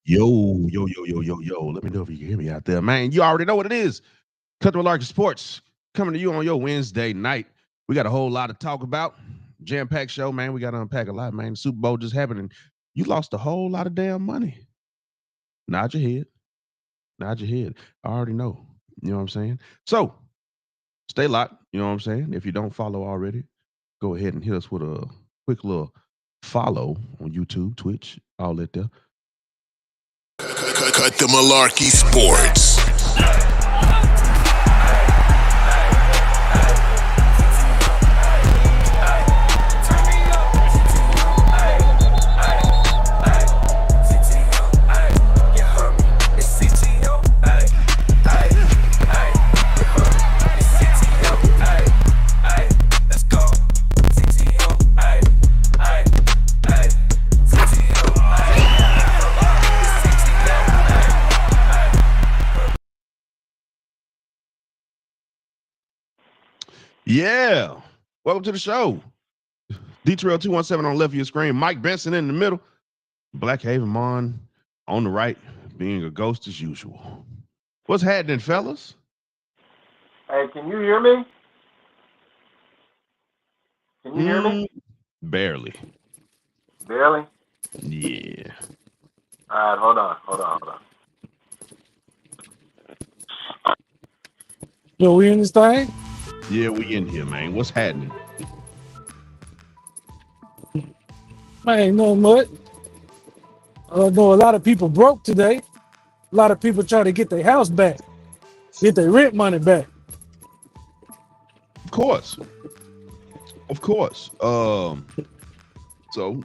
Yo. Let me know if you can hear me out there, man. You already know what it is. Cut the Malarkey Sports coming to you on your Wednesday night. We got a whole lot to talk about. Jam-packed show, man. We got to unpack a lot, man. The Super Bowl just happened, and you lost a whole lot of damn money. Nod your head. Nod your head. I already know. You know what I'm saying? So, stay locked. You know what I'm saying? If you don't follow already, go ahead and hit us with a quick little follow on YouTube, Twitch, all that there. Cut the Malarkey Sports. Yeah. Welcome to the show. D-Trail 217 on the left of your screen. Mike Benson in the middle. Black Haven Mon on the right, being a ghost as usual. What's happening, fellas? Hey, can you hear me? Can you hear me? Barely. Barely? Yeah. All right, hold on. So we in this thing? Yeah, we in here, man. What's happening? Man, ain't no much. Know a lot of people broke today. A lot of people try to get their house back, get their rent money back. Of course. So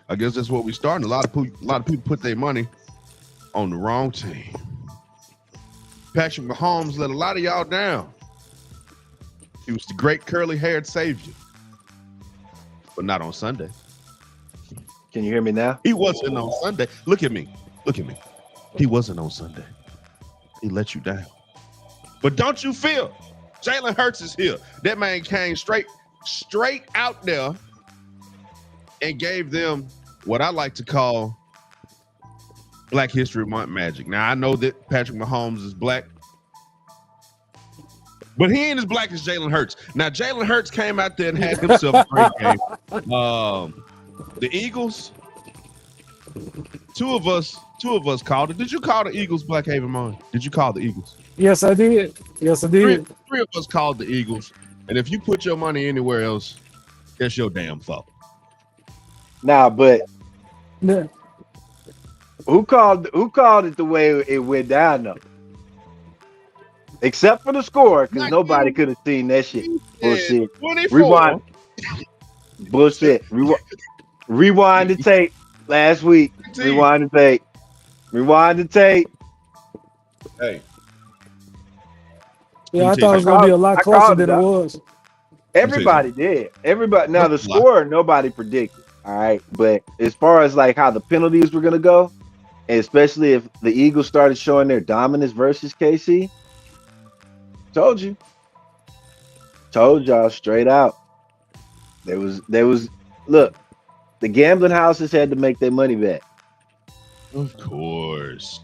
I guess that's what we're starting. A lot of people put their money on the wrong team. Patrick Mahomes let a lot of y'all down. He was the great curly-haired savior, but not on Sunday. Can you hear me now? He wasn't on Sunday. Look at me. He wasn't on Sunday. He let you down. But don't you feel Jalen Hurts is here? That man came straight out there and gave them what I like to call Black History Month magic. Now, I know that Patrick Mahomes is black, but he ain't as black as Jalen Hurts. Now, Jalen Hurts came out there and had himself a great game. The Eagles, two of us called it. Did you call the Eagles, Black Haven Mon? Did you call the Eagles? Yes, I did. Three of us called the Eagles. And if you put your money anywhere else, that's your damn fault. Nah, but Yeah. who called it the way it went down though? Except for the score, because nobody could have seen that shit. Bullshit. 24. Rewind. Bullshit. Rewind the tape last week. Rewind the tape. Hey. Yeah, I thought it was gonna be a lot closer than it was. Everybody did. Everybody. Now the score, nobody predicted. All right, but as far as like how the penalties were gonna go, and especially if the Eagles started showing their dominance versus KC, told y'all straight out. There was look, the gambling houses had to make their money back. Of course.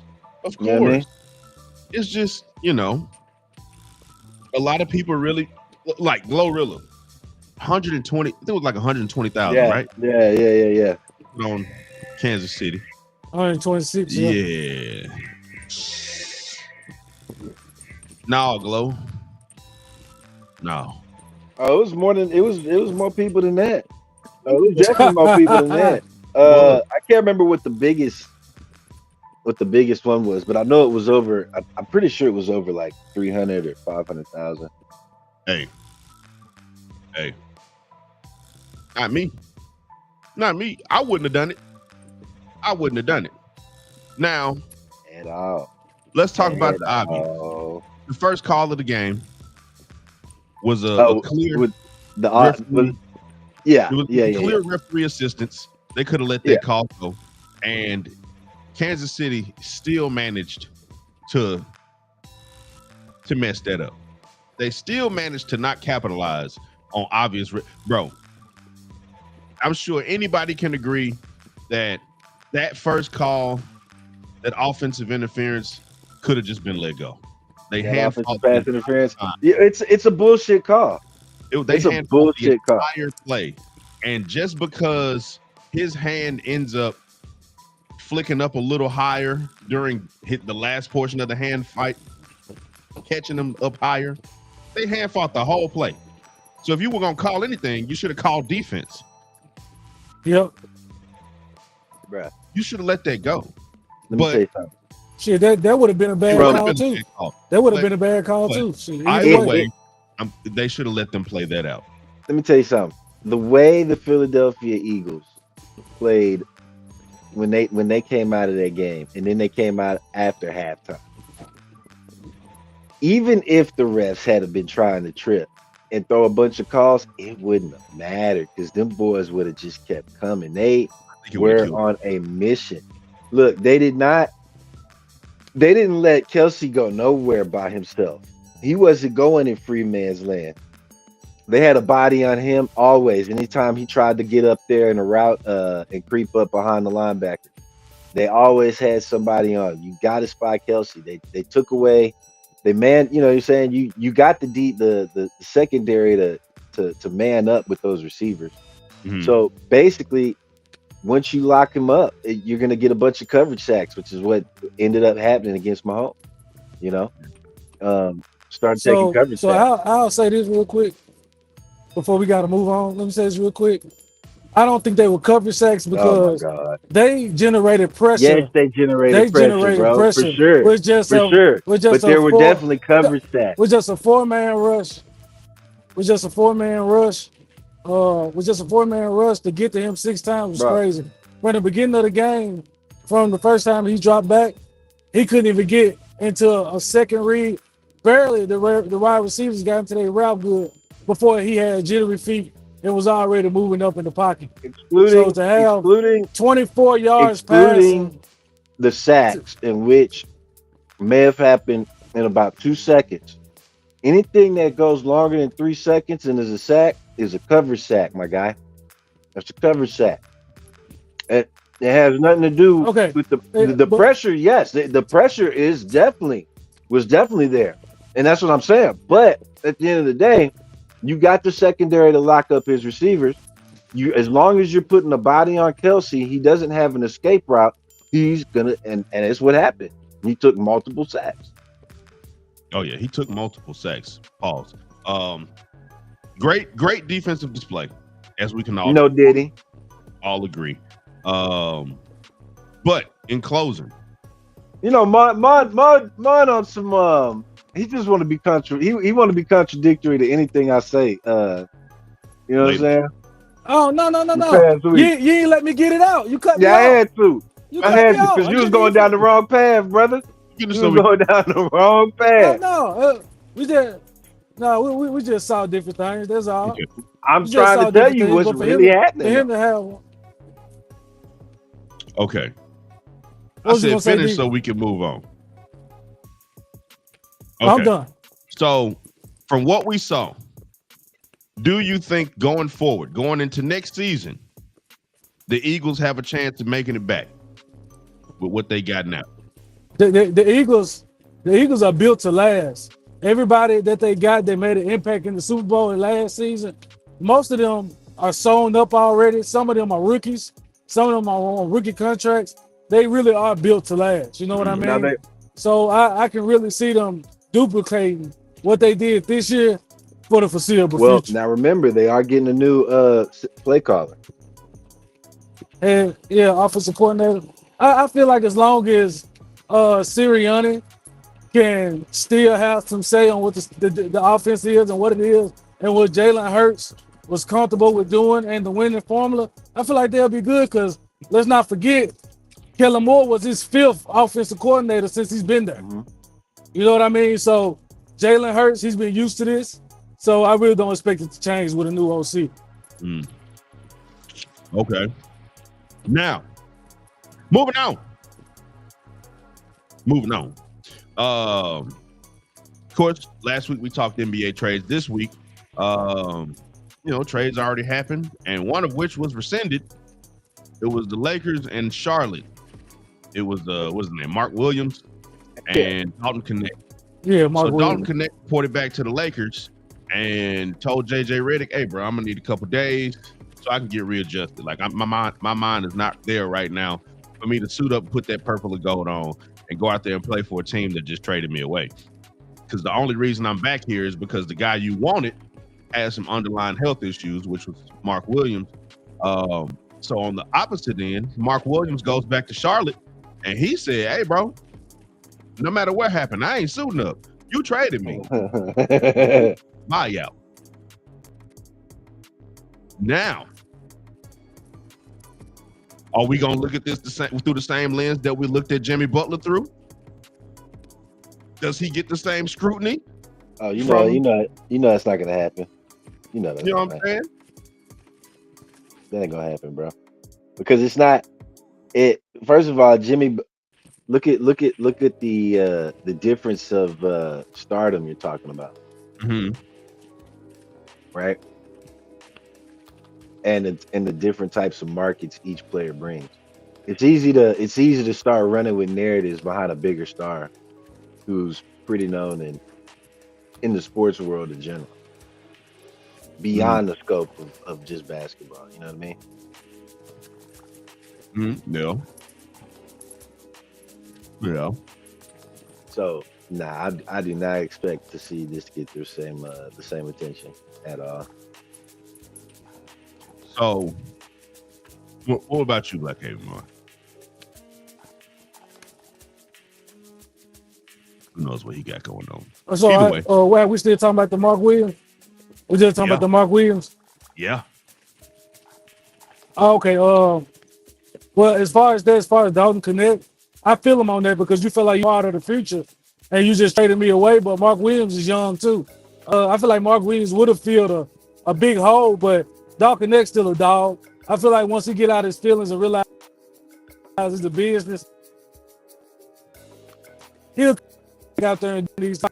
You know what I mean? It's just, a lot of people really like Glorilla. 120, I think it was like 120,000, right? Yeah. On Kansas City. 126. Yeah. No, Glow. No. Oh, it was more than it was more people than that. Oh, it was definitely more people than that. What? I can't remember what the biggest one was, but I know it was over. I'm pretty sure it was over like 300 or 500,000. Hey. Not me. Not me. I wouldn't have done it. Now, At all. let's talk about At the obvious. all. The first call of the game was a clear with the referee. yeah, It was clear referee assistance. They could have let that call go. And Kansas City still managed to mess that up. They still managed to not capitalize on obvious. Bro, I'm sure anybody can agree that first call, that offensive interference, could have just been let go. They hand fought pass interference. Yeah, it's a bullshit call. They It's a hand fought the bullshit call. entire play, and just because his hand ends up flicking up a little higher during the last portion of the hand fight, catching him up higher, they hand fought the whole play. So if you were gonna call anything, you should have called defense. Yep. Bruh. You should have let that go. Let me say something. Shit, that would have been a bad call too. That would have been a bad call too. Shit, either way, they should have let them play that out. Let me tell you something. The way the Philadelphia Eagles played when they came out of that game, and then they came out after halftime. Even if the refs had been trying to trip and throw a bunch of calls, it wouldn't have mattered because them boys would have just kept coming. They were on a mission. Look, they didn't let Kelsey go nowhere by himself. He wasn't going in free man's land. They had a body on him always. Anytime he tried to get up there in a route and creep up behind the linebacker, they always had somebody on him. You got to spy Kelsey. They took away. They man, you're saying you got the secondary to man up with those receivers. Mm-hmm. So basically, once you lock him up, you're gonna get a bunch of coverage sacks, which is what ended up happening against Mahomes. Start taking coverage sacks. So I'll say this real quick before we got to move on. Let me say this real quick. I don't think they were coverage sacks because they generated pressure. Yes, they generated pressure, bro. For sure. But there were definitely coverage sacks. With just a four-man rush. With just a four-man rush to get to him 6 times was crazy. From the beginning of the game, from the first time he dropped back, he couldn't even get into a second read. Barely the wide receivers got into their route good before he had jittery feet. It was already moving up in the pocket. Excluding 24 yards passing. The sacks in which may have happened in about 2 seconds. Anything that goes longer than 3 seconds and is a sack is a coverage sack, my guy. That's a coverage sack. It has nothing to do with the pressure. Yes, the pressure was definitely there. And that's what I'm saying. But at the end of the day, you got the secondary to lock up his receivers. As long as you're putting a body on Kelsey, he doesn't have an escape route. He's gonna, and it's what happened. He took multiple sacks. Oh yeah, he took multiple sacks. Pause. Great defensive display, as we can all all agree. But in closing, Mon on some he just want to be he want to be contradictory to anything I say. You know what I'm saying? Oh no! You ain't let me get it out. You cut me off. I had to. I had to because you was going down the wrong path, brother. You was going down the wrong path. We just saw different things. That's all. Okay. I'm trying to tell you what's really happening. For him to have one. Okay. I said finish so we can move on. Okay. I'm done. So, from what we saw, do you think going forward, going into next season, the Eagles have a chance of making it back with what they got now? The Eagles are built to last. Everybody that they got, they made an impact in the Super Bowl in last season. Most of them are sewn up already. Some of them are rookies. some of them are on rookie contracts. They really are built to last. You know what I Now mean? So I can really see them duplicating what they did this year for the foreseeable future. Now remember, they are getting a new play caller. And yeah, offensive coordinator. I feel like as long as Sirianni can still have some say on what the offense is and what it is and what Jalen Hurts was comfortable with doing and the winning formula, I feel like they'll be good because let's not forget, Kellen Moore was his 5th offensive coordinator since he's been there. Mm-hmm. You know what I mean? So Jalen Hurts, he's been used to this. So I really don't expect it to change with a new OC. Okay. Now, moving on. Of course, last week we talked NBA trades. This week, trades already happened, and one of which was rescinded. It was the Lakers and Charlotte. It was what's his name, Mark Williams and Dalton Connect. Yeah, Mark Williams. Dalton Connect reported back to the Lakers and told JJ Redick, "Hey, bro, I'm gonna need a couple days so I can get readjusted. Like my mind is not there right now for me to suit up, put that purple and gold on, and go out there and play for a team that just traded me away. Because the only reason I'm back here is because the guy you wanted had some underlying health issues, which was Mark Williams. So on the opposite end, Mark Williams goes back to Charlotte, and he said, "Hey, bro, no matter what happened, I ain't suiting up. You traded me. My out." Now, are we gonna look at this through the same lens that we looked at Jimmy Butler through? Does he get the same scrutiny? Oh, you know, it's not gonna happen. You know what I'm saying? That ain't gonna happen, bro. Because it's not. It first of all, Jimmy. Look at the difference of stardom you're talking about, right? And the different types of markets each player brings. It's easy to start running with narratives behind a bigger star, who's pretty known in the sports world in general, beyond the scope of just basketball. You know what I mean? Yeah. Yeah. So I do not expect to see this get the same attention at all. So, what about you, Black Haven Mark? Who knows what he got going on? So, well, we still talking about the Mark Williams? We just talking about the Mark Williams? Yeah. Okay. Well, as far as Dalton Connect, I feel him on that because you feel like you're part of the future and you just traded me away. But Mark Williams is young too. I feel like Mark Williams would have filled a big hole, but Dalton Connect's still a dog. I feel like once he get out his feelings and realize it's a business, he'll get out there and do these things.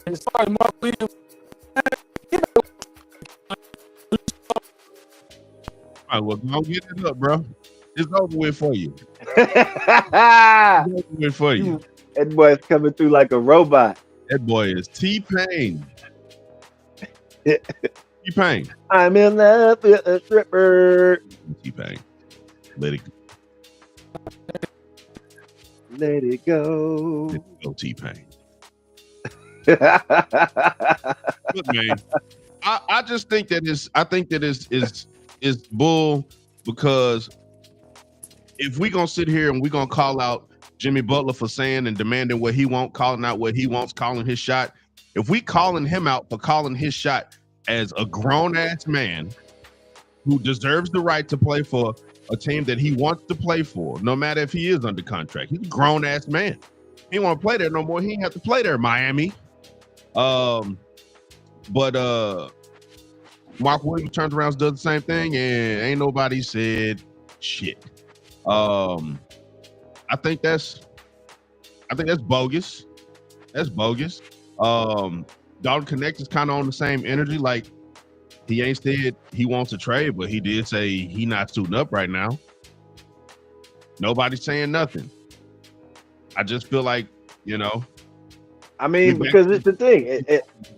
As far as Mark Williams, all right, well, go get it up, bro. It's over with for you. It's over with for you. That boy's coming through like a robot. That boy is T-Pain. T-Pain. I'm in love with a stripper. T-Pain. Let it go. Let it go. Let it go, T-Pain. Look, man, I just think that is bull, because if we gonna sit here and we gonna call out Jimmy Butler for saying and demanding what he wants, calling out what he wants, calling his shot, if we calling him out for calling his shot as a grown-ass man who deserves the right to play for a team that he wants to play for, no matter if he is under contract, he's a grown-ass man. He don't want to play there no more. He ain't have to play there, Miami. But Mark Williams turns around and does the same thing, and ain't nobody said shit. I think that's bogus. That's bogus. Dalton Connect is kind of on the same energy. Like, he ain't said he wants to trade, but he did say he not suiting up right now. Nobody's saying nothing. I just feel like, I mean, because it's the thing.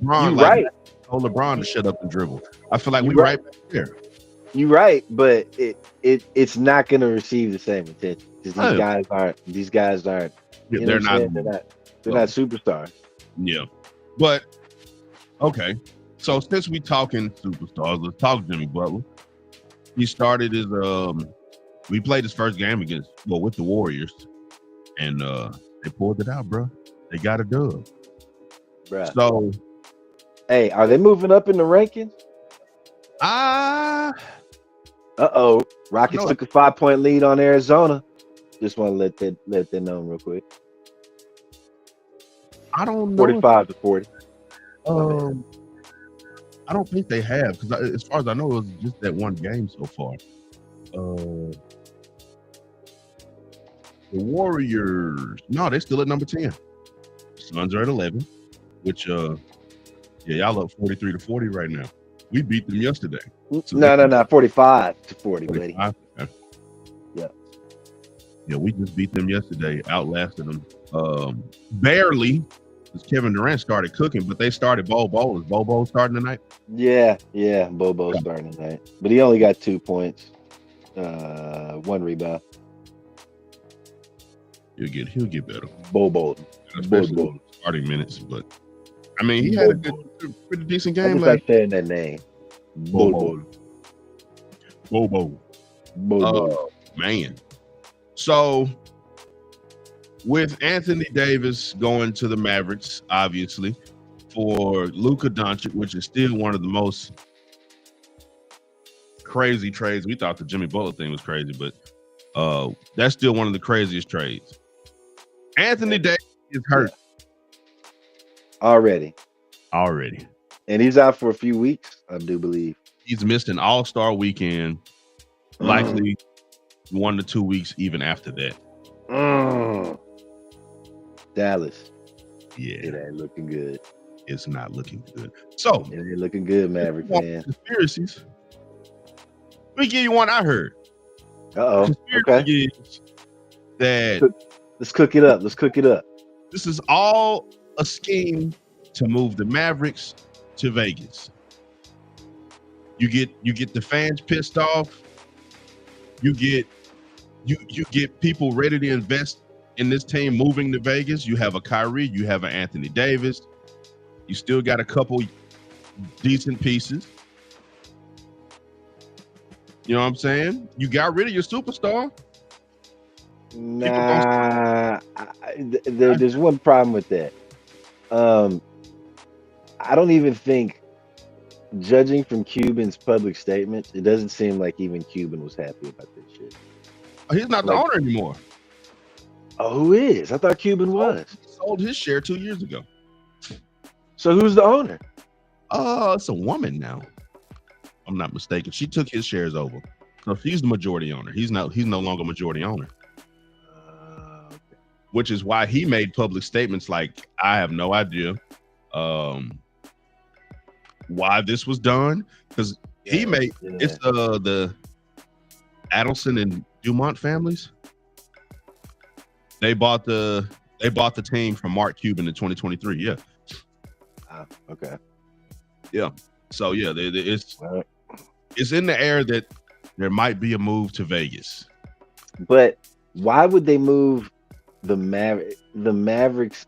You're right. Told LeBron to shut up and dribble. I feel like we're right back there. You're right, but it's not going to receive the same attention because Oh, these guys aren't. You know they're what I'm not. saying? They're So, not superstars. yeah, but okay. So since we talking superstars, let's talk Jimmy Butler. He started his we played his first game with the Warriors, and they pulled it out, bro. They got a dub. Bruh. So Hey, are they moving up in the rankings? I Rockets know took a 5-point lead on Arizona. Just want to let that know real quick. I don't know. 45-40. I don't think they have because as far as I know, it was just that one game so far. The Warriors, no, they're still at number 10. Suns are at 11, which y'all up 43-40 right now. We beat them yesterday. So No, 45-40, buddy. Okay. Yeah. Yeah, we just beat them yesterday, outlasted them. Barely, because Kevin Durant started cooking, but they started Bobo. Is Bobo starting tonight? Yeah, Bobo's starting tonight. But he only got 2 points, 1 rebound. He'll get better. Bobo. Especially starting minutes, but I mean he had a pretty decent I game just like saying that name. Bobo. Man. So with Anthony Davis going to the Mavericks, obviously, for Luka Doncic, which is still one of the most crazy trades. We thought the Jimmy Butler thing was crazy, but that's still one of the craziest trades. Anthony Davis is hurt. Already. And he's out for a few weeks, I do believe. He's missed an all-star weekend, likely 1 to 2 weeks even after that. Dallas. Yeah. It ain't looking good. It's not looking good. So it ain't looking good, Maverick fans. Conspiracies. Let me give you one I heard. Okay. Is that let's cook it up. This is all a scheme to move the Mavericks to Vegas. You get the fans pissed off. You get people ready to invest in this team moving to Vegas. You have a Kyrie, you have an Anthony Davis. You still got a couple decent pieces. You know what I'm saying? You got rid of your superstar. Nah, there's one problem with that. I don't even think, judging from Cuban's public statements, it doesn't seem like even Cuban was happy about this shit. He's not the owner anymore. Oh, who is? I thought Cuban was. He sold his share 2 years ago. So who's the owner? It's a woman now. I'm not mistaken. She took his shares over. So she's the majority owner. He's no longer majority owner. Okay. Which is why he made public statements like, I have no idea why this was done. Because it's the Adelson and Dumont families. They bought the team from Mark Cuban in 2023. Yeah. Okay. Yeah. So yeah, it's in the air that there might be a move to Vegas. But why would they move the Mavericks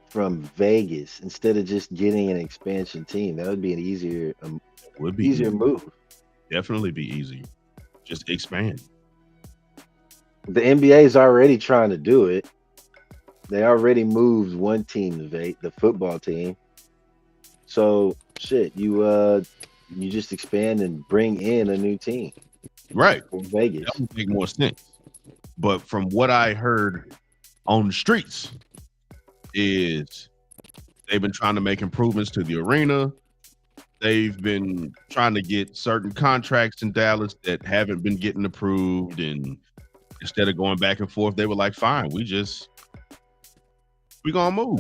from Vegas instead of just getting an expansion team? That would be an easier move. Definitely be easier. Just expand. The NBA is already trying to do it. They already moved one team to the football team. So shit, you just expand and bring in a new team. Right. From Vegas. That would make more sense. But from what I heard on the streets is they've been trying to make improvements to the arena. They've been trying to get certain contracts in Dallas that haven't been getting approved. And instead of going back and forth, they were like, fine, we're going to move.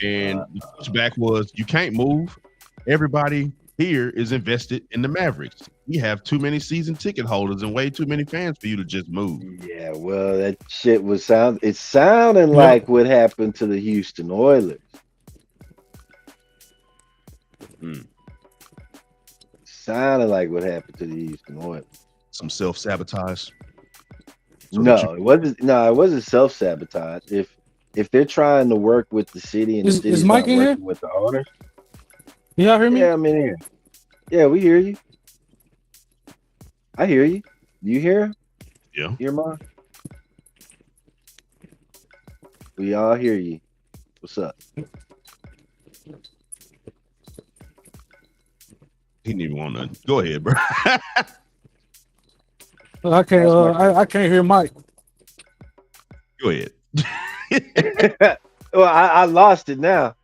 And the pushback was, you can't move. Everybody here is invested in the Mavericks. We have too many season ticket holders and way too many fans for you to just move. Yeah, well, that shit it's sounding like what happened to the Houston Oilers. sounded like what happened to the Houston Oilers. Some self-sabotage. So that No, it wasn't. No, it wasn't self-sabotage. If they're trying to work with the city and the Is city's Mike not in here? working with the owners, Y'all hear me? yeah, I'm in here. Yeah, we hear you. I hear you. You hear? Yeah. Hear mine? We all hear you. What's up? He didn't even want none. Go ahead, bro. I can't. I can't hear Mike. Go ahead. Well, I lost it now.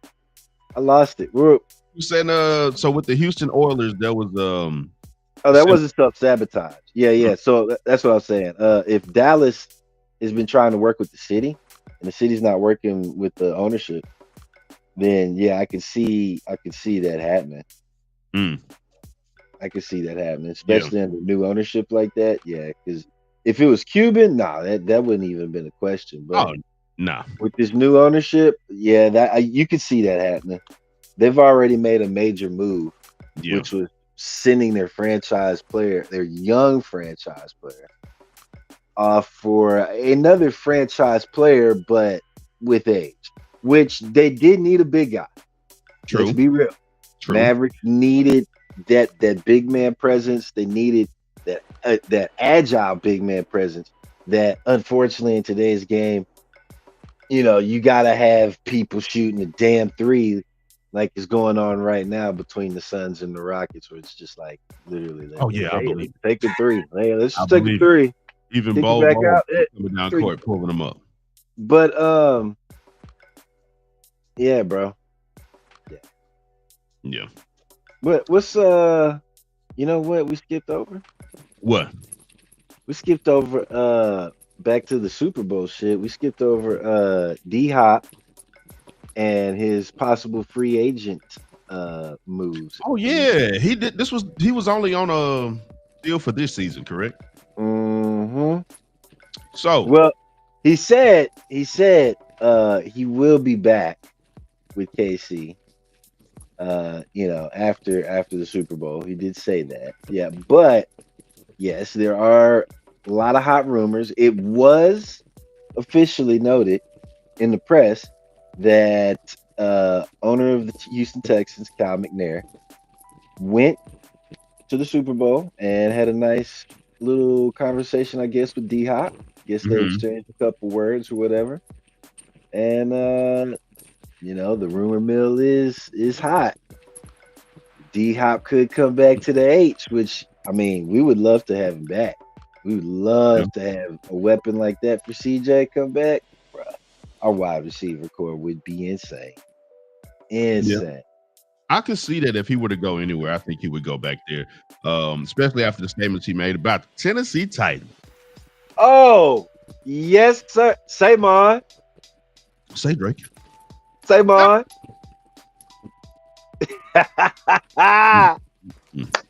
I lost it. You saying so with the Houston Oilers, there was Oh, that wasn't self-sabotage. Yeah. So that's what I was saying. If Dallas has been trying to work with the city and the city's not working with the ownership, then yeah, I can see that happening. I can see that happening, especially under new ownership like that. Yeah, because if it was Cuban, that wouldn't even been a question. But with this new ownership, yeah, that you could see that happening. They've already made a major move, which was sending their franchise player, their young franchise player, for another franchise player, but with age, which they did need a big guy. True. Let's be real. True. Mavericks needed that big man presence. They needed that agile big man presence. That unfortunately in today's game, you gotta have people shooting a damn three, like is going on right now between the Suns and the Rockets, where it's just like literally. Like, I believe. Take a three. Hey, let's just take a three. Even Bo back out coming down court, pulling them up. But yeah, bro. Yeah. What's you know what we skipped over? What? We skipped over back to the Super Bowl shit. We skipped over D-Hop and his possible free agent moves. Oh yeah, he did. He was only on a deal for this season, correct? Mm-hmm. So well, he said he will be back with KC. After the Super Bowl, he did say that. Yeah, but yes, there are a lot of hot rumors. It was officially noted in the press that owner of the Houston Texans, Kyle McNair, went to the Super Bowl and had a nice little conversation, I guess, with D-Hop. Guess they exchanged a couple words or whatever. And the rumor mill is hot. D-Hop could come back to the H, which I mean, we would love to have him back. We would love to have a weapon like that for CJ come back. Bruh, our wide receiver core would be insane. Insane. I could see that if he were to go anywhere, I think he would go back there. Especially after the statements he made about the Tennessee Titans. Oh, yes, sir. Say mine. Say Drake. Say mine.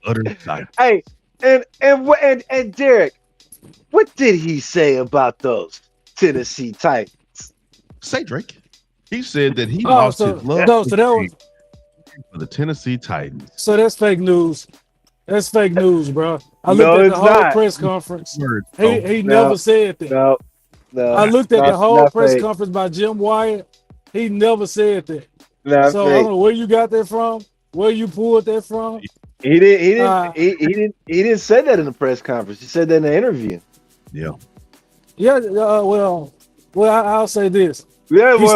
Utter silence. Hey, and Derek, what did he say about those Tennessee Titans? Say Drake. He said that he lost his love for the Tennessee Titans. So that's fake news. That's fake news, bro. I looked at the whole press conference. He never said that. No. I looked at the whole press conference by Jim Wyatt. He never said that. So I don't know where you got that from, where you pulled that from. He didn't say that in the press conference. He said that in the interview. Yeah. Yeah. Well, I'll say this. Yeah, boy,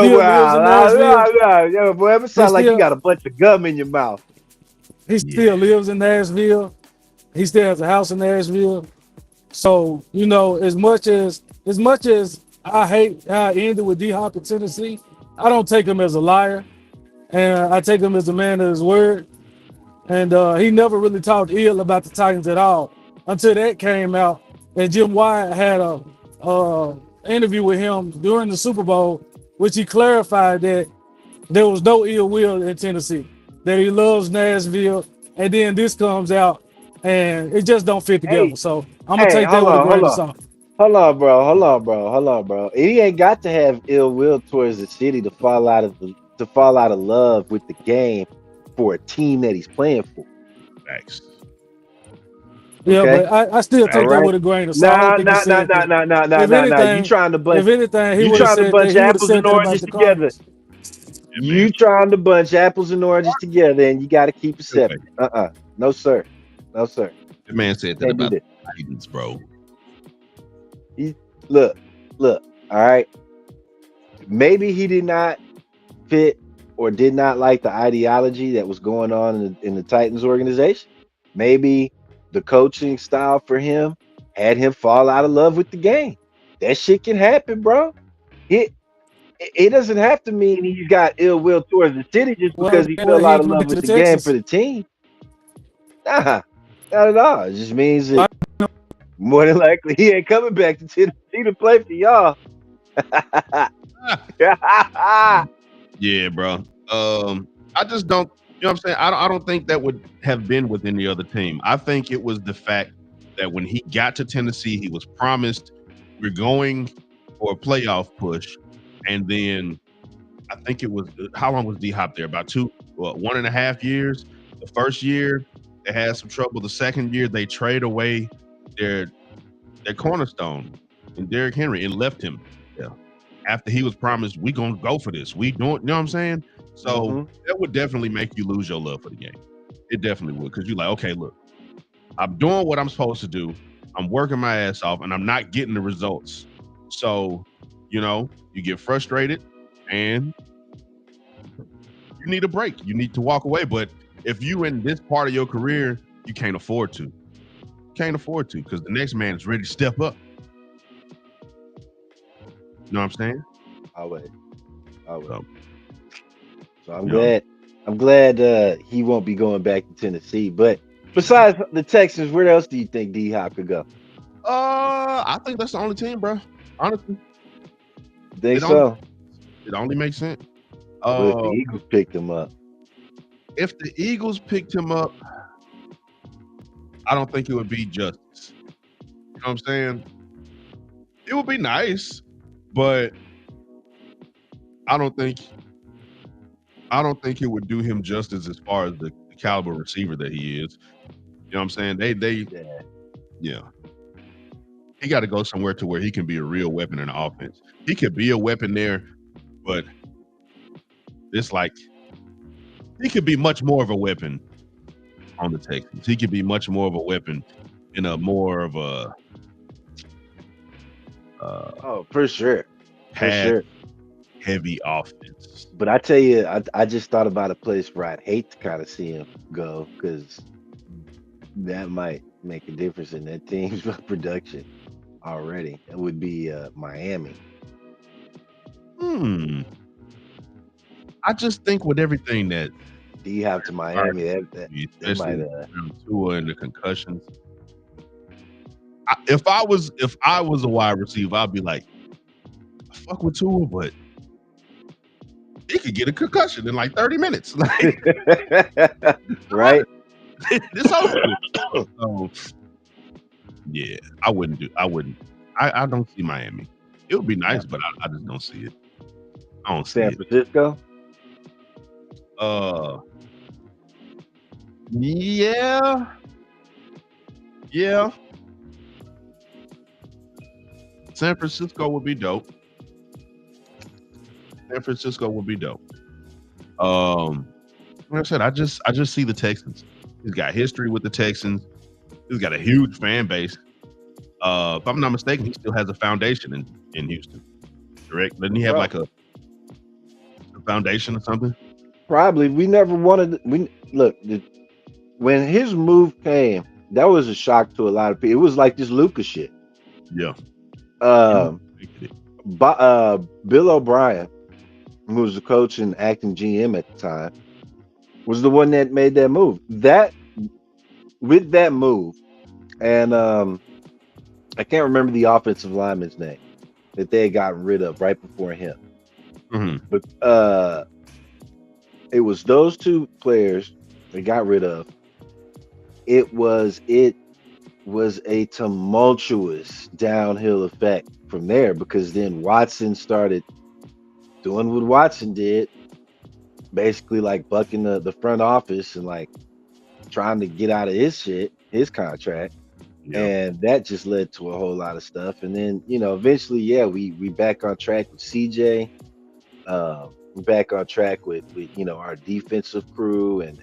it sounds like you got a bunch of gum in your mouth. He still lives in Nashville. He still has a house in Nashville. So, as much as I hate how I ended with D-Hop in Tennessee, I don't take him as a liar. And I take him as a man of his word. And he never really talked ill about the Titans at all until that came out. And Jim Wyatt had a interview with him during the Super Bowl, which he clarified that there was no ill will in Tennessee, that he loves Nashville. And then this comes out, and it just don't fit together. So I'm gonna take that with a grain of salt. Hold on, bro. He ain't got to have ill will towards the city to fall out of love with the game for a team that he's playing for. Thanks. Yeah, Okay. but I still All take that right. with a grain of salt. I don't Nah, think he nah, nah, said nah, that. nah, nah, nah, If nah, nah. You anything, trying to bunch if anything, he you would have trying to said that. bunch He would have apples and said that about oranges the together. Cardinals. Yeah, man. You trying to bunch apples and oranges together, and you got to keep it Okay. separate. No, sir. No, sir. The man said that Can't do about that. the Titans, bro. He, look. All right. Maybe he did not fit or did not like the ideology that was going on in the Titans organization. Maybe the coaching style for him had him fall out of love with the game. That shit can happen, bro. It doesn't have to mean he's got ill will towards the city just Well, because he well, fell he out ain't of coming love back to with the the game for Texans. the team. Nah, not at all. It just means that Like, more than likely he ain't coming back to Tennessee to play for y'all. Yeah, bro. I just don't. You know what I'm saying? I don't think that would have been with any other team. I think it was the fact that when he got to Tennessee, he was promised we're going for a playoff push, and then I think it was how long was D Hop there? About 1.5 years. The first year they had some trouble. The second year they trade away their cornerstone and Derrick Henry and left him. Yeah. After he was promised, we gonna go for this. We doing, you know what I'm saying? So hmm that would definitely make you lose your love for the game. It definitely would, because you're like, okay, look, I'm doing what I'm supposed to do. I'm working my ass off, and I'm not getting the results. So, you get frustrated, and you need a break. You need to walk away. But if you in this part of your career, you can't afford to. Can't afford to, because the next man is ready to step up. You know what I'm saying? I'll wait. So, So I'm you know, glad. I'm glad he won't be going back to Tennessee. But besides the Texans, where else do you think D Hop could go? I think that's the only team, bro. Honestly, Think it only so? it only makes sense. What if the Uh, Eagles picked him up? if the Eagles picked him up, I don't think it would be justice. You know what I'm saying? It would be nice, but I don't think it would do him justice as far as the caliber receiver that he is. You know what I'm saying? Yeah. Yeah. He got to go somewhere to where he can be a real weapon in the offense. He could be a weapon there, but it's like he could be much more of a weapon on the Texans. He could be much more of a weapon in a more of a Oh, for sure. For pass sure. heavy offense. But I tell you, I just thought about a place where I'd hate to kind of see him go because that might make a difference in that team's production already. It would be Miami. I just think with everything that D Hop to Miami, that might especially around Tua and the concussions. If I was a wide receiver, I'd be like, I fuck with Tua, but he could get a concussion in like 30 minutes. Like, right? it's over. So, yeah, I wouldn't. I don't see Miami. It would be nice, but I just don't see it. I don't see San it. Francisco. Yeah. San Francisco would be dope. Like I said, I just see the Texans. He's got history with the Texans. He's got a huge fan base. If I'm not mistaken, he still has a foundation in Houston. Correct? Doesn't he have like a foundation or something? Probably. We never wanted. When his move came, that was a shock to a lot of people. It was like this Lucas shit. Yeah. Bill O'Brien, who was the coach and acting GM at the time, was the one that made that move. With that move, and I can't remember the offensive lineman's name that they had gotten rid of right before him. Mm-hmm. But it was those two players they got rid of. It was a tumultuous downhill effect from there because then Watson started doing what Watson did, basically like bucking the front office and like trying to get out of his contract. And that just led to a whole lot of stuff. And then, eventually, yeah, we back on track with CJ. We're back on track with our defensive crew and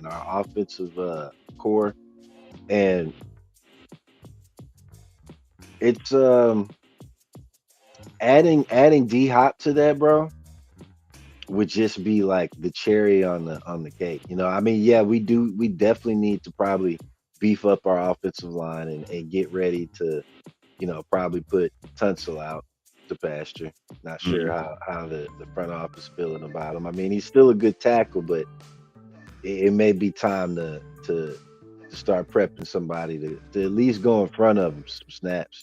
our offensive core. And it's adding D Hop to that, bro, would just be like the cherry on the cake. I mean, yeah, we definitely need to probably beef up our offensive line and get ready to, probably put Tunsil out to pasture. Not sure how the front office feeling about him. I mean, he's still a good tackle, but it may be time to start prepping somebody to at least go in front of him some snaps,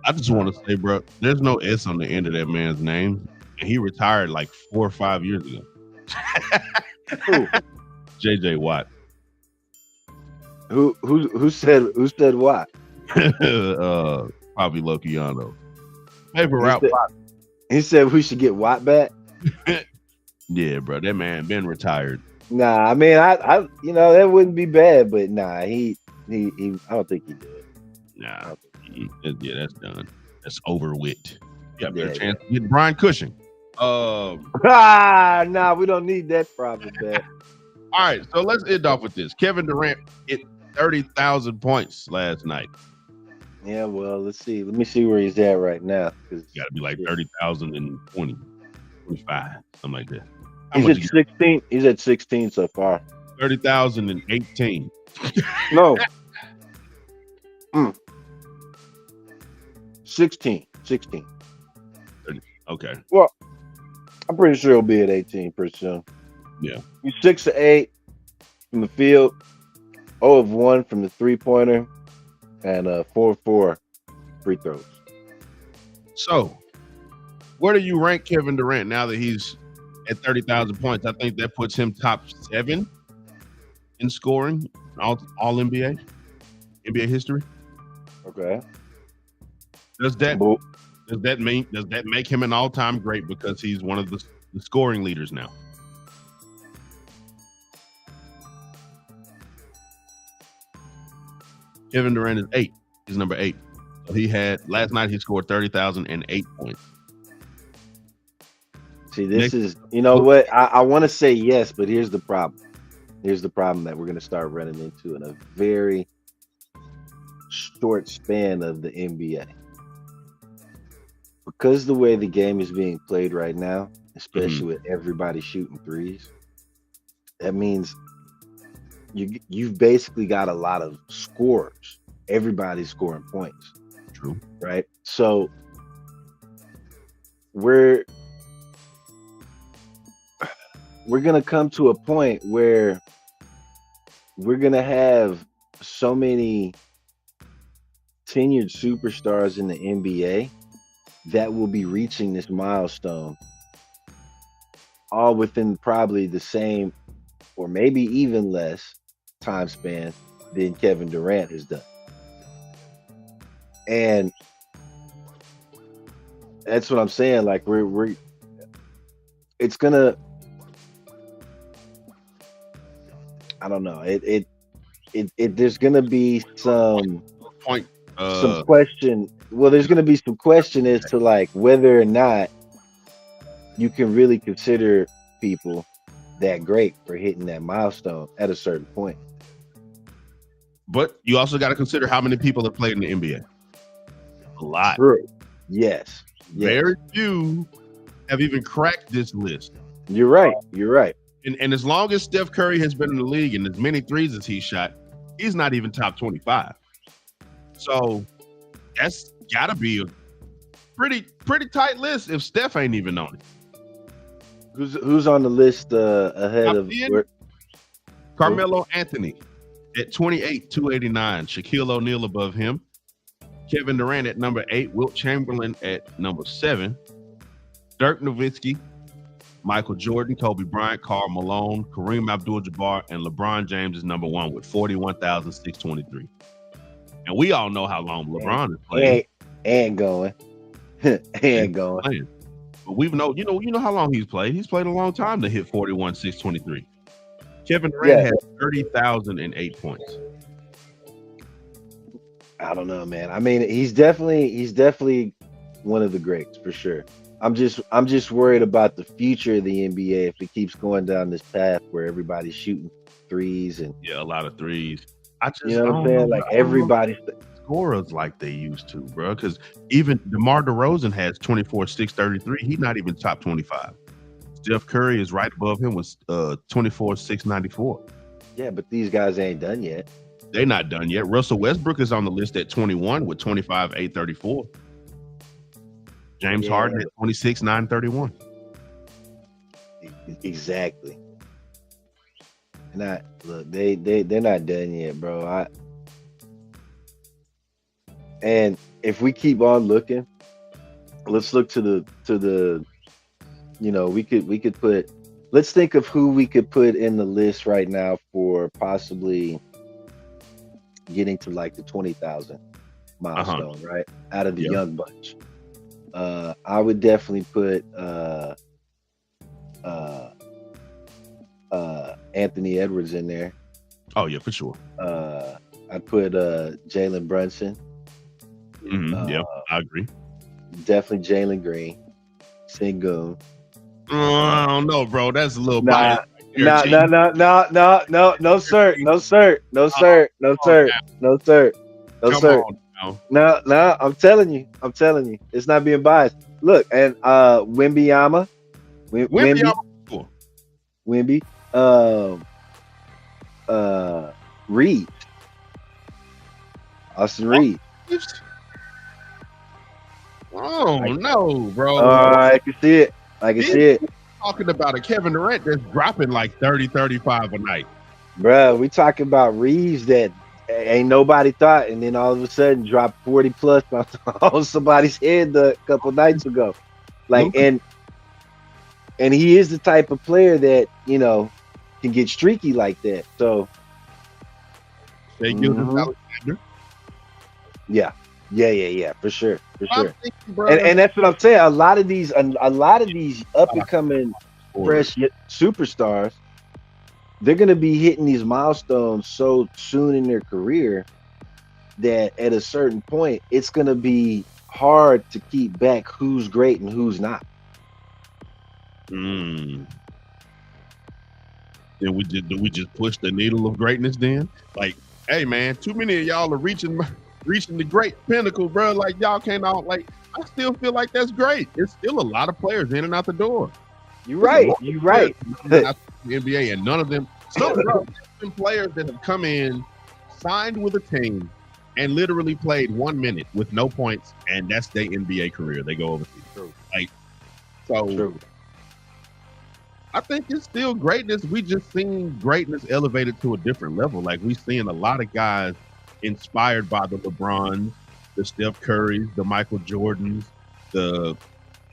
I just want to say, bro, there's no S on the end of that man's name, and he retired like 4 or 5 years ago. JJ Watt. Who said what? Probably Lokiano. Paper route. He said we should get Watt back. Yeah, bro, that man been retired. Nah, I mean, I that wouldn't be bad, but nah, he I don't think he did. Nah, yeah, that's done. That's over with. You got a better chance to get Brian Cushing. Nah, we don't need that problem back. All right, so let's end off with this. Kevin Durant hit 30,000 points last night. Yeah, well, let's see. Let me see where he's at right now. It's got to be like 30,020, 25, something like that. He's at 16. He's at 16 so far. 30,018. No. 16. 16. Okay. Well, I'm pretty sure he'll be at 18 pretty soon. Yeah. He's 6 of 8 from the field, 0 of 1 from the 3-pointer, and 4 of 4 free throws. So, where do you rank Kevin Durant now that he's at 30,000 points? I think that puts him top 7 in scoring, all NBA history. Okay. Does that make him an all-time great because he's one of the scoring leaders now? Kevin Durant is 8. He's number 8. So last night he scored 30,008 points. See, this is, what? I want to say yes, but here's the problem. Here's the problem that we're going to start running into in a very short span of the NBA. Because the way the game is being played right now, especially with everybody shooting threes, that means you've basically got a lot of scorers. Everybody's scoring points. True. Right? So we're going to come to a point where we're going to have so many tenured superstars in the NBA that will be reaching this milestone all within probably the same or maybe even less time span than Kevin Durant has done. And that's what I'm saying. Like it's gonna, I don't know. There's gonna be some question. Well, there's gonna be some question as to like whether or not you can really consider people that great for hitting that milestone at a certain point. But you also got to consider how many people have played in the NBA. A lot. True. Yes. Very few have even cracked this list. You're right. You're right. And as long as Steph Curry has been in the league and as many threes as he shot, he's not even top 25. So that's got to be a pretty tight list if Steph ain't even on it. Who's on the list ahead of Carmelo Anthony at 28, 289. Shaquille O'Neal above him. Kevin Durant at number 8. Wilt Chamberlain at number 7. Dirk Nowitzki, Michael Jordan, Kobe Bryant, Karl Malone, Kareem Abdul-Jabbar, and LeBron James is number 1 with 41,623. And we all know how long LeBron is playing. And going. and going. Playing. But we know, you know how long he's played. He's played a long time to hit 41,623. Kevin Durant has 30,008 points. I don't know, man. I mean, he's definitely one of the greats for sure. I'm just worried about the future of the NBA if it keeps going down this path where everybody's shooting threes and Yeah, a lot of threes. I you just know I what I'm don't know. saying? Like I don't know everybody's scorers like they used to, bro. Because even DeMar DeRozan has 24, 6, 33. He's not even top 25. Steph Curry is right above him with 24, 6, 94. yeah, but these guys ain't done yet. They're not done yet. Russell Westbrook is on the list at 21 with 25, 8, 34. James Yeah, Harden at 26, 9, 31. exactly. Not look, they're not done yet, bro. And if we keep on looking, let's look to the we could put let's think of who we could put in the list right now for possibly getting to like the 20,000 milestone, right? Out of the Yeah. young bunch. I would definitely put Anthony Edwards in there. Oh, yeah, for sure. I put Jalen Brunson. Yeah, I agree. Definitely Jalen Green. Sengun. I don't know, bro. That's a little Nah, biased. Right there, no, sir, no, sir, no, Come sir, no, sir, no, sir, no, Come sir. on now. No, I'm telling you, it's not being biased. Look, and Wimbyama, Wimby, cool. Wimby, Reed, Austin Reed. Oh no, bro. I can see it. I can see it. Talking about a Kevin Durant that's dropping like 30, 35 a night. Bruh, we talking about Reeves that ain't nobody thought, and then all of a sudden dropped 40 plus on somebody's head a couple nights ago. Like, and he is the type of player that, can get streaky like that. So They give him Alexander. yeah, for sure. I'm thinking, bro, And that's what I'm saying. A lot of these up and coming fresh superstars, they're gonna be hitting these milestones so soon in their career that at a certain point it's gonna be hard to keep back who's great and who's not. Then we just push the needle of greatness then? Like, hey man, too many of y'all are reaching the great pinnacle, bro. Like y'all can't all like I still feel like that's great. There's still a lot of players in and out the door. You're right. The NBA and none of them some players that have come in, signed with a team, and literally played 1 minute with no points, and that's their NBA career. They go overseas. True. Like so True. I think it's still greatness. We just seen greatness elevated to a different level. Like we seeing a lot of guys inspired by the LeBrons, the Steph Currys, the Michael Jordans.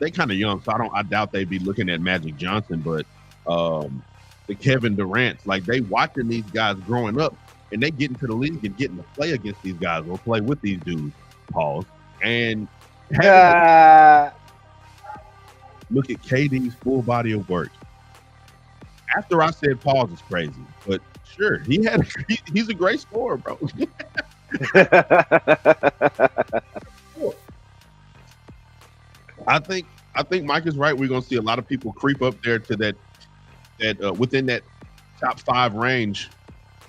They kind of young, so I doubt they'd be looking at Magic Johnson, but the Kevin Durant's, like they watching these guys growing up, and they get into the league and getting to play against these guys or play with these dudes. Pause. And look at KD's full body of work. After I said pause is crazy, but sure, he's a great scorer, bro. I think Mike is right. We're gonna see a lot of people creep up there to that within that top 5 range,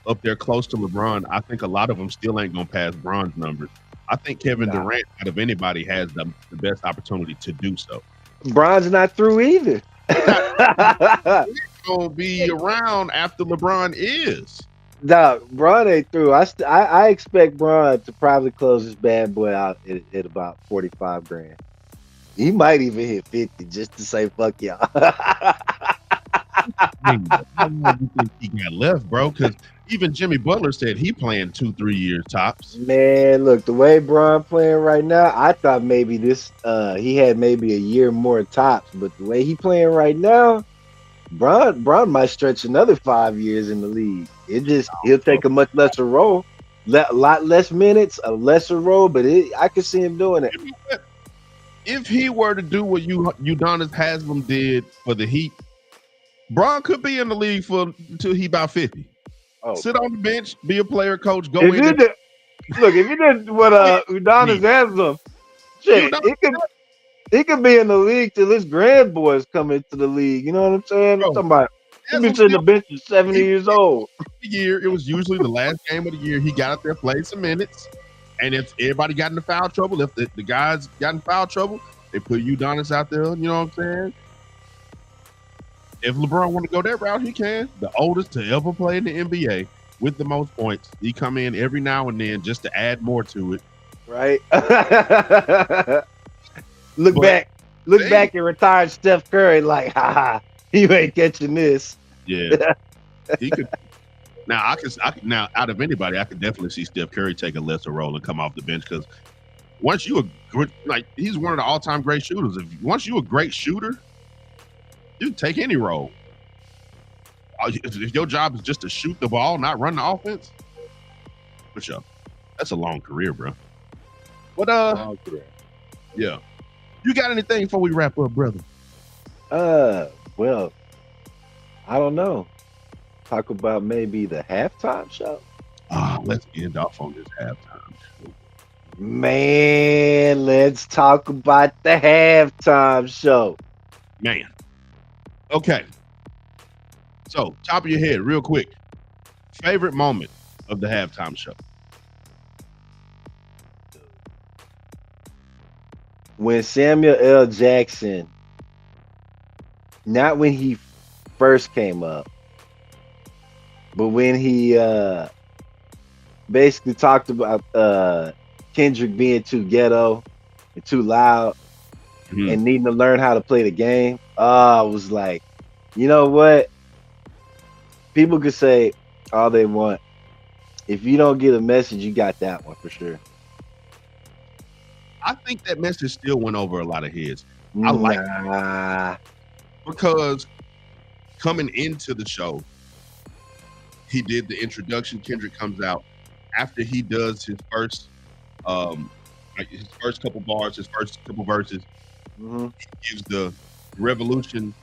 up there close to LeBron. I think a lot of them still ain't gonna pass Bron's numbers. I think Kevin Durant, out of anybody, has the best opportunity to do so. Bron's not through either. He's gonna be around after LeBron is. No, Bron ain't through. I expect Bron to probably close this bad boy out at about 45 grand. He might even hit 50 just to say fuck y'all. How long do you think he got left, bro? Because even Jimmy Butler said he playing 2-3 years tops. Man, look, the way Bron playing right now, I thought maybe he had maybe a year more tops, but the way he playing right now, Bron might stretch another 5 years in the league. He'll take a much lesser role, a lot less minutes, a lesser role, but I could see him doing it. If he were to do what Udonis Haslem did for the Heat, Bron could be in the league until he about 50. Oh, sit on the bench, be a player coach, go in. Look, if you did what Udonis Haslam, shit, Udonis, he could be in the league till his grandboys come into the league. You know what I'm saying? I'm bro, talking about he be Haslam sitting the still bench at 70 he, years old. the year. It was usually the last game of the year. He got out there, played some minutes, and if everybody got into foul trouble, if the guys got in foul trouble, they put Udonis out there. You know what I'm saying? If LeBron want to go that route, he can. The oldest to ever play in the NBA with the most points. He come in every now and then just to add more to it. Right? Look But back and retired Steph Curry like, haha, you ain't catching this. yeah, he could. Now I could now out of anybody, I could definitely see Steph Curry take a lesser role and come off the bench because once you a good, like he's one of the all-time great shooters. Once you a great shooter, you can take any role. If your job is just to shoot the ball, not run the offense, for sure, that's a long career, bro. But yeah, you got anything before we wrap up, brother? Well, I don't know. Talk about maybe the halftime show. Let's end off on this halftime show. Man, let's talk about the halftime show. Man. Okay. So, top of your head, real quick. Favorite moment of the halftime show? When Samuel L. Jackson, not when he first came up, but when he basically talked about Kendrick being too ghetto and too loud and needing to learn how to play the game. I was like, you know what? People could say all they want. If you don't get a message, you got that one for sure. I think that message still went over a lot of heads. I like it because coming into the show, he did the introduction. Kendrick comes out after he does his first couple bars, his first couple verses. He gives the revolution.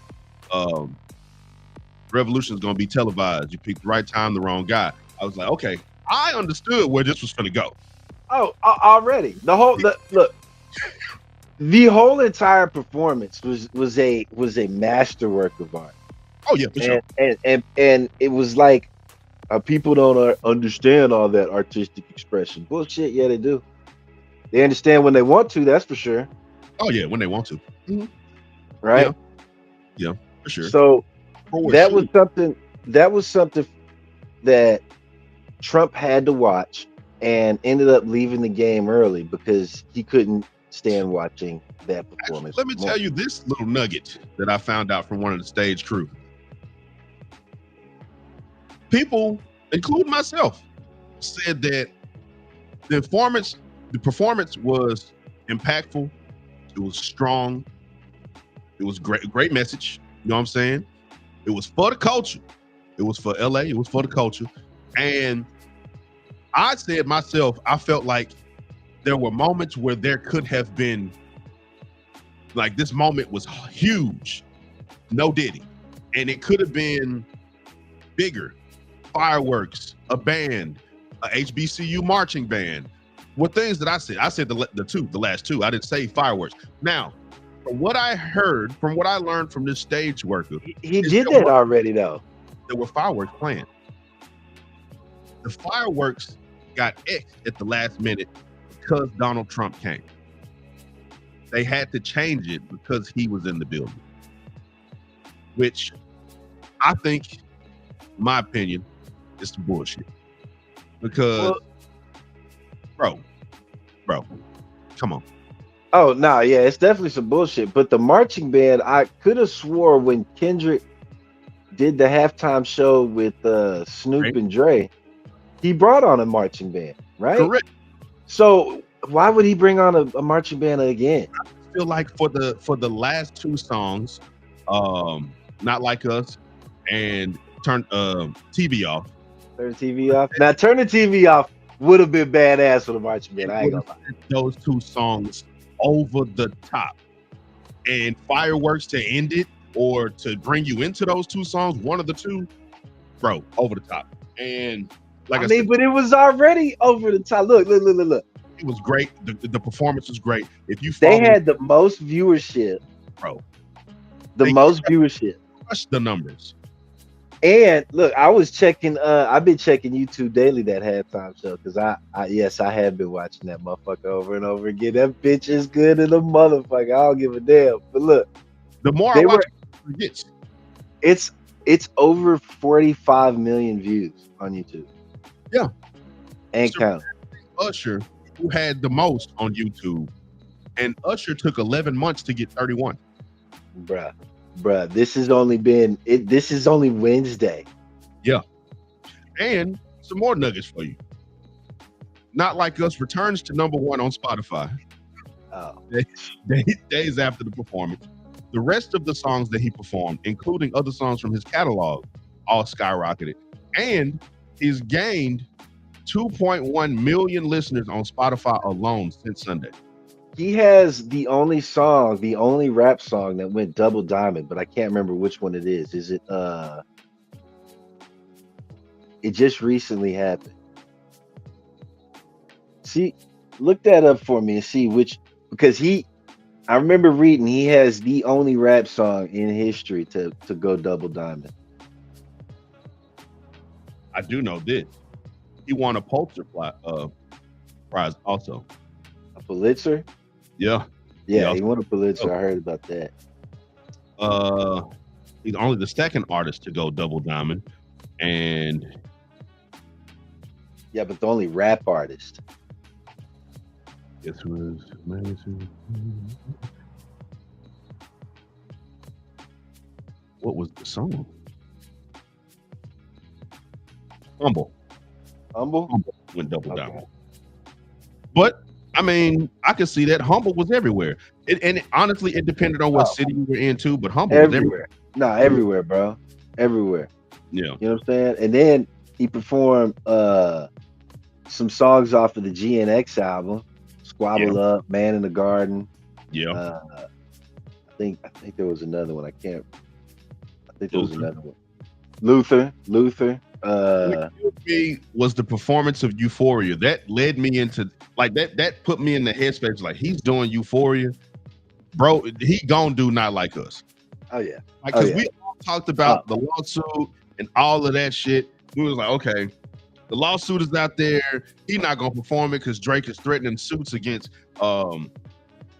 Revolution is going to be televised. You picked the right time, the wrong guy. I was like, okay, I understood where this was going to go. Oh, already look. The whole entire performance was a masterwork of art. Oh yeah, for sure. And it was like people don't understand all that artistic expression. Bullshit. Yeah, they do. They understand when they want to. That's for sure. Oh yeah, when they want to. Right. Yeah, for sure. So that was something that Trump had to watch and ended up leaving the game early because he couldn't stand watching that performance. Let me tell you this little nugget that I found out from one of the stage crew. People, including myself, said that the performance was impactful. It was strong. It was great message. You know what I'm saying? It was for the culture. It was for LA. It was for the culture. And I said myself, I felt like there were moments where there could have been, like this moment was huge. No Diddy. And it could have been bigger. Fireworks, a band, a HBCU marching band. What things that I said? I said the last two. I didn't say fireworks. Now, from what I heard, from what I learned from this stage worker, he did that already though. There were fireworks planned. The fireworks got X'd at the last minute because Donald Trump came. They had to change it because he was in the building, which I think, in my opinion, is some bullshit. Because, bro, come on. Oh, no, yeah, it's definitely some bullshit. But the marching band, I could have swore when Kendrick did the halftime show with Snoop and Dre, he brought on a marching band, right? Correct. So why would he bring on a marching band again? I feel like for the last two songs, Not Like Us and Turn TV Off. Turn the TV off. Now, Turn the TV Off would have been badass for the marching band. I ain't gonna lie. Those two songs over the top, and fireworks to end it or to bring you into those two songs, one of the two, bro, over the top. And Like I I mean, said, but it was already over the top. Look. it was great. The performance was great. If you They follow, had the most viewership, bro, the they most viewership. crushed the numbers. And look, I was checking. I've been checking YouTube daily that halftime show because yes, I have been watching that motherfucker over and over again. That bitch is good in a motherfucker. I don't give a damn. But look, The more I they watch were. it gets. It's over 45 million views on YouTube. Yeah. And So count. Usher, who had the most on YouTube, and Usher took 11 months to get 31. Bruh, this has only been it. This is only Wednesday. Yeah. And some more nuggets for you. Not Like Us returns to number 1 on Spotify Oh, days after the performance. The rest of the songs that he performed, including other songs from his catalog, all skyrocketed. And he's gained 2.1 million listeners on Spotify alone since Sunday. he has the only rap song that went double diamond, but I can't remember which one it is. Is it it just recently happened. See, look that up for me and see which because I remember reading he has the only rap song in history to go double diamond. I do know this. He won a Pulitzer Prize also. A Pulitzer? Yeah. Yeah, Yeah. he won a Pulitzer. I heard about that. He's only the second artist to go double diamond. And Yeah, but the only rap artist. this was what was the song? Humble went double Okay. diamond. But I mean, I could see that Humble was everywhere. Honestly, it depended on what city you were in too, but Humble was everywhere. No, everywhere, bro. Everywhere. Yeah. You know what I'm saying? And then he performed some songs off of the GNX album, Squabble Up, Man in the Garden. Yeah. I think there was another one. I think there was another one. Luther. Me was the performance of Euphoria that led me into like that put me in the headspace like he's doing Euphoria, bro. He gonna do Not Like Us. Oh yeah, because we all talked about the lawsuit and all of that shit. We was like, okay, the lawsuit is out there. He's not gonna perform it because Drake is threatening suits against you know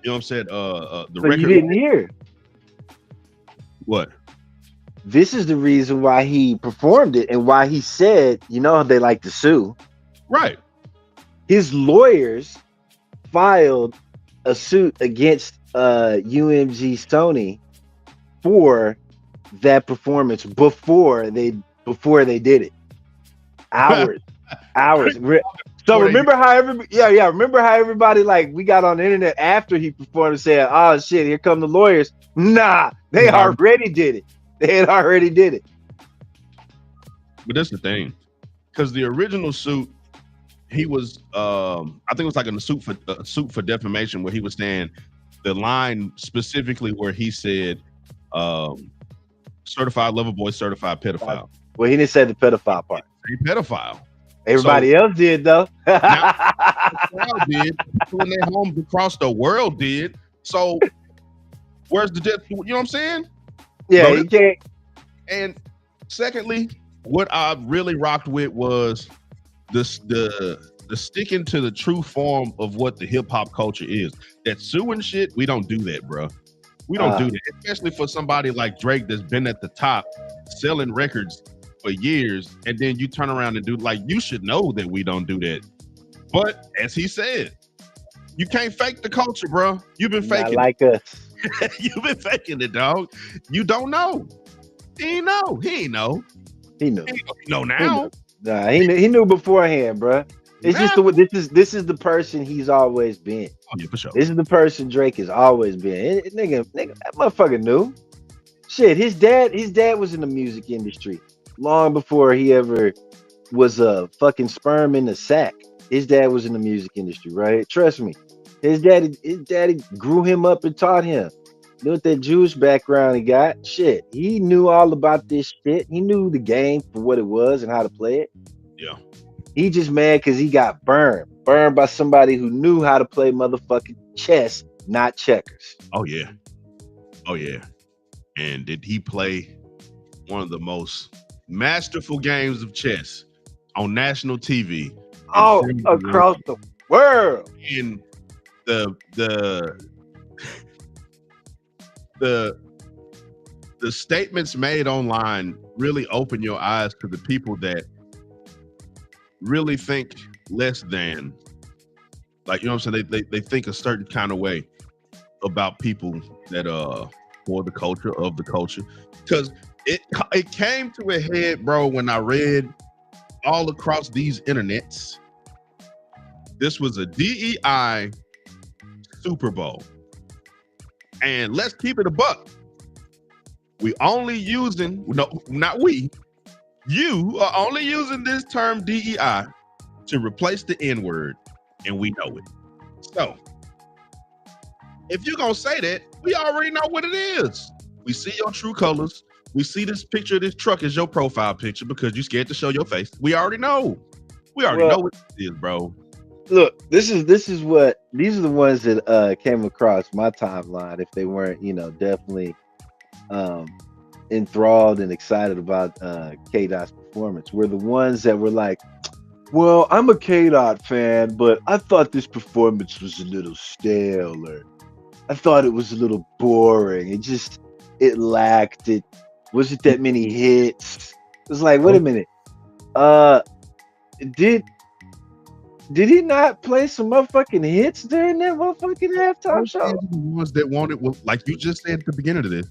what I'm saying the record. You didn't hear what? This is the reason why he performed it and why he said, you know, they like to sue. Right. His lawyers filed a suit against UMG Sony for that performance before they did it. Hours. So remember how everybody like we got on the internet after he performed and said, "Oh shit, here come the lawyers." Nah, they already did it. They had already did it. But that's the thing, because the original suit, he was, I think it was like a suit for defamation, where he was saying the line specifically where he said, "Certified lover boy, certified pedophile." Well, he didn't say the pedophile part. He pedophile. Everybody else did though. Did people in their homes across the world did. So where's the death? You know what I'm saying? Yeah, you can't. And secondly, what I really rocked with was the sticking to the true form of what the hip hop culture is. That suing shit, we don't do that, bro. We don't do that, especially for somebody like Drake that's been at the top selling records for years, and then you turn around and do like you should know that we don't do that. But as he said, you can't fake the culture, bro. You've been faking. Not like us. You've been faking it, dog. You don't know. He ain't know. He know. He knew. He know now. Nah, he knew beforehand, bro. It's just this is the person he's always been. Oh yeah, for sure. This is the person Drake has always been. Nigga, that motherfucker knew. Shit, his dad was in the music industry long before he ever was a fucking sperm in the sack. His dad was in the music industry, right? Trust me. His daddy grew him up and taught him. Knew what that Jewish background he got. Shit, he knew all about this shit. He knew the game for what it was and how to play it. Yeah. He just mad because he got burned by somebody who knew how to play motherfucking chess, not checkers. Oh yeah. Oh yeah. And did he play one of the most masterful games of chess on national TV in All front of the across world? the world. In the the the statements made online really open your eyes to the people that really think less than, like, you know what I'm saying, they think a certain kind of way about people that for the culture of the culture, because it came to a head, bro, when I read all across these internets this was a DEI Super Bowl. And let's keep it a buck. We only using, no, not we, you are only using this term DEI to replace the N-word, and we know it. So, if you're going to say that, we already know what it is. We see your true colors. We see this picture of this truck as your profile picture because you're scared to show your face. We already know. We already know what it is, bro. Look, these are the ones that came across my timeline if they weren't, definitely enthralled and excited about K-Dot's performance. Were the ones that were like, well, I'm a K-Dot fan, but I thought this performance was a little stale, or I thought it was a little boring. It lacked it. Wasn't that many hits. It was like, wait a minute. Did he not play some motherfucking hits during that motherfucking halftime show? The ones that wanted, well, like you just said at the beginning of this,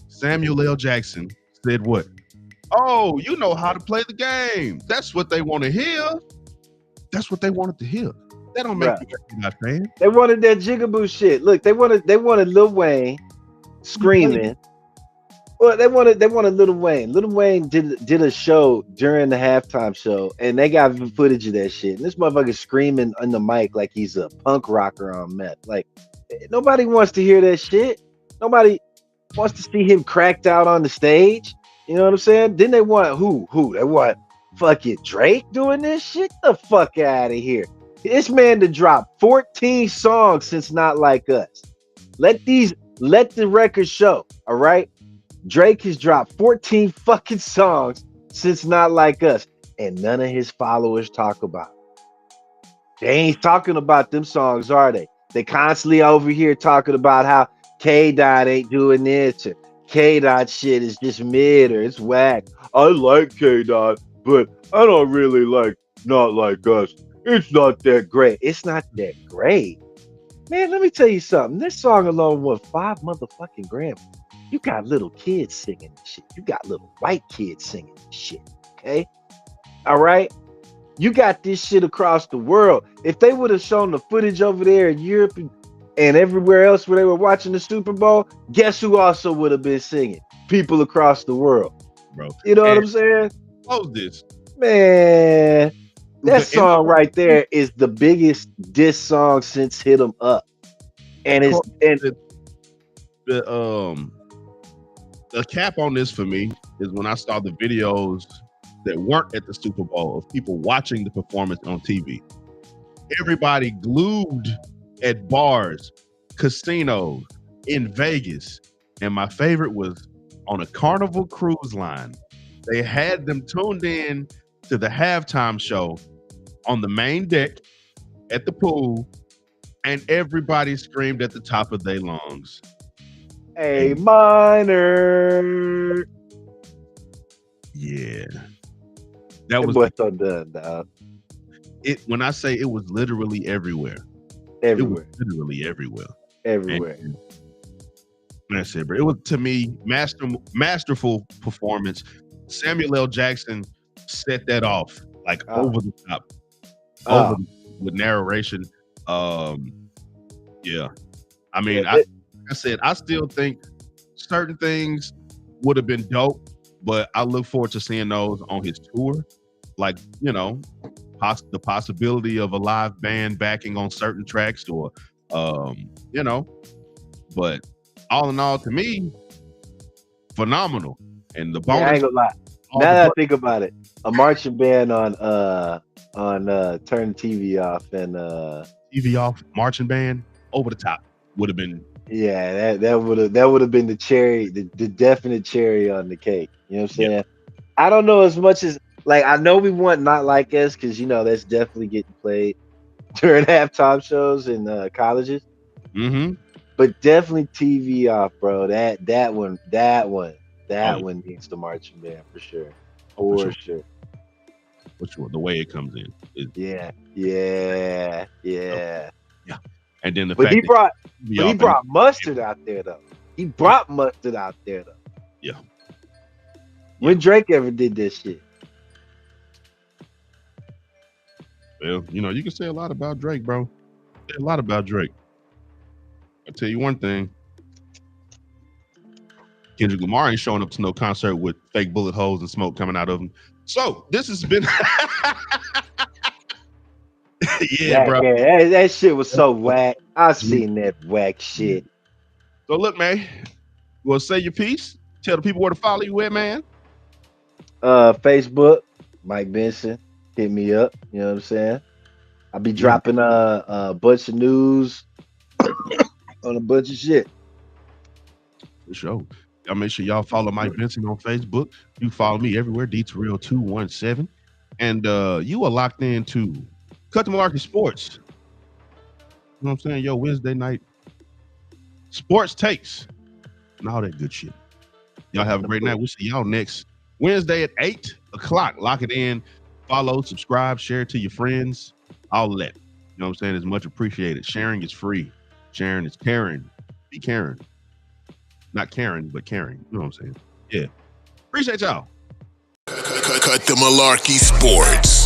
Samuel L. Jackson said what? Oh, you know how to play the game. That's what they want to hear. That's what they wanted to hear. That don't make you a fan. They wanted that jigaboo shit. Look, they wanted Lil Wayne screaming. Well, they wanted Lil Wayne. Lil Wayne did a show during the halftime show, and they got footage of that shit. And this motherfucker screaming on the mic like he's a punk rocker on meth. Like, nobody wants to hear that shit. Nobody wants to see him cracked out on the stage. You know what I'm saying? Then they want who? They want fucking Drake doing this shit? The fuck out of here. This man to drop 14 songs since Not Like Us. Let the record show, all right? Drake has dropped 14 fucking songs since Not Like Us, and none of his followers talk about it. They ain't talking about them songs, are they? They constantly over here talking about how K-Dot ain't doing this, or K-Dot shit is just mid, or it's whack. I like K-Dot, but I don't really like Not Like Us. It's not that great. It's not that great. Man, let me tell you something. This song alone won 5 motherfucking Grammys. You got little kids singing this shit. You got little white kids singing this shit. Okay? All right? You got this shit across the world. If they would have shown the footage over there in Europe and everywhere else where they were watching the Super Bowl, guess who also would have been singing? People across the world. Bro. You know what I'm saying? Close this. Man, that song right there is the biggest diss song since Hit 'Em Up. And the cap on this for me is when I saw the videos that weren't at the Super Bowl of people watching the performance on TV. Everybody glued at bars, casinos, in Vegas. And my favorite was on a Carnival cruise line. They had them tuned in to the halftime show on the main deck at the pool, and everybody screamed at the top of their lungs. A minor. Yeah. That was so done, dog. When I say it was literally everywhere. Everywhere. It was literally everywhere. Everywhere. And that's it, bro. It was, to me, masterful performance. Samuel L. Jackson set that off like over the top. With narration. Yeah. I mean, I said, I still think certain things would have been dope, but I look forward to seeing those on his tour. Like, the possibility of a live band backing on certain tracks, or, but all in all, to me, phenomenal. And the bonus. I ain't gonna lie. Now that I think about it, a marching band on turn the TV off and TV off, marching band, over the top would have been. yeah, that would have been the cherry, the definite cherry on the cake. You know what I'm Yeah. saying? I don't know as much as like I know we want Not Like Us because that's definitely getting played during halftime shows in colleges, Mm-hmm. but definitely TV off, bro. That Oh, yeah. one needs the marching band for sure, Oh, for sure. For sure. The way it comes in is Yeah. yeah. And then the But fact he that brought TV but he off and brought mustard out there though. He brought mustard out there though. yeah. When Drake ever did this shit? Well, you can say a lot about Drake, bro. Say a lot about Drake. I'll tell you one thing. Kendrick Lamar ain't showing up to no concert with fake bullet holes and smoke coming out of him. So this has been yeah, bro. Yeah, that shit was so whack. I seen that whack shit. So look, man, you want to say your piece? Tell the people where to follow you at, man. Facebook, Mike Benson, hit me up. You know what I'm saying? I'll be dropping a bunch of news on a bunch of shit. For sure. Y'all make sure y'all follow Mike Benson on Facebook. You follow me everywhere, DTreal217. And you are locked into Cut the Malarkey Sports. You know what I'm saying? Yo, Wednesday night sports takes and all that good shit. Y'all have a great night. We'll see y'all next Wednesday at 8 o'clock. Lock it in. Follow, subscribe, share it to your friends. All of that. You know what I'm saying? It's much appreciated. Sharing is free. Sharing is caring. Be caring. Not Karen, but caring. You know what I'm saying? Yeah. Appreciate y'all. Cut the Malarkey Sports.